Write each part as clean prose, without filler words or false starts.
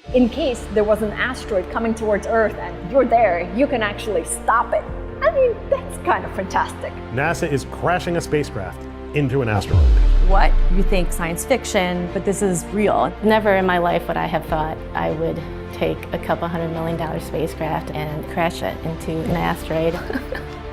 In case there was an asteroid coming towards Earth and you're there, you can actually stop it. I mean, that's kind of fantastic. NASA is crashing a spacecraft into an asteroid. What? You think science fiction, but this is real. Never in my life would I have thought I would take a couple $100 million spacecraft and crash it into an asteroid.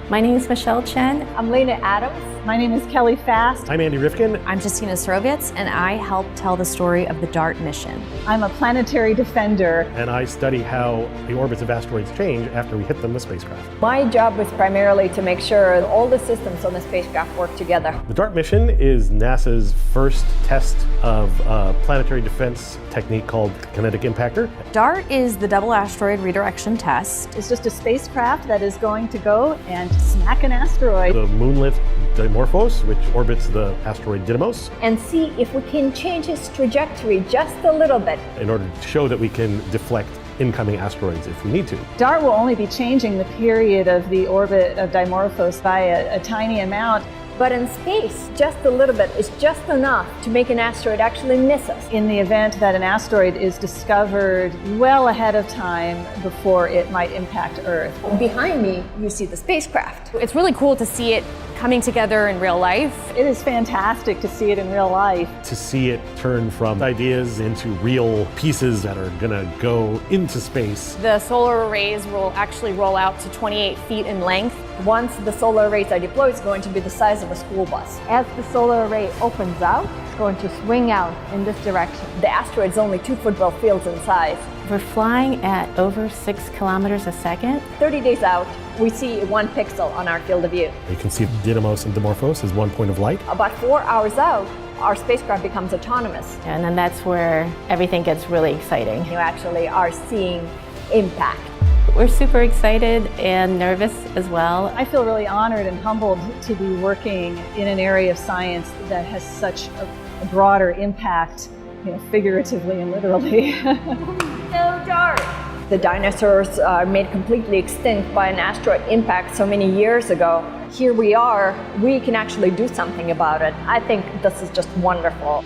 My name is Michelle Chen. I'm Lena Adams. My name is Kelly Fast. I'm Andy Rifkin. I'm Justina Sorovitz, and I help tell the story of the DART mission. I'm a planetary defender. And I study how the orbits of asteroids change after we hit them with spacecraft. My job was primarily to make sure all the systems on the spacecraft work together. The DART mission is NASA's first test of a planetary defense technique called kinetic impactor. DART is the double asteroid redirection test. It's just a spacecraft that is going to go and smack an asteroid. The moonlet Dimorphos, which orbits the asteroid Didymos, And see if we can change its trajectory just a little bit. in order to show that we can deflect incoming asteroids if we need to. DART will only be changing the period of the orbit of Dimorphos by a tiny amount. But in space, just a little bit is just enough to make an asteroid actually miss us. In the event that an asteroid is discovered well ahead of time before it might impact Earth. Behind me, you see the spacecraft. It's really cool to see it coming together in real life. It is fantastic to see it in real life. To see it turn from ideas into real pieces that are gonna go into space. The solar arrays will actually roll out to 28 feet in length. Once the solar arrays are deployed, it's going to be the size of a school bus. As the solar array opens out, it's going to swing out in this direction. The asteroid is only 2 football fields in size. We're flying at over 6 kilometers a second. 30 days out, we see 1 pixel on our field of view. You can see Didymos and Dimorphos as 1 point of light. About 4 hours out, our spacecraft becomes autonomous. And then that's where everything gets really exciting. You actually are seeing impact. We're super excited and nervous as well. I feel really honored and humbled to be working in an area of science that has such a broader impact, figuratively and literally. No DART! The dinosaurs are made completely extinct by an asteroid impact so many years ago. Here we are, we can actually do something about it. I think this is just wonderful.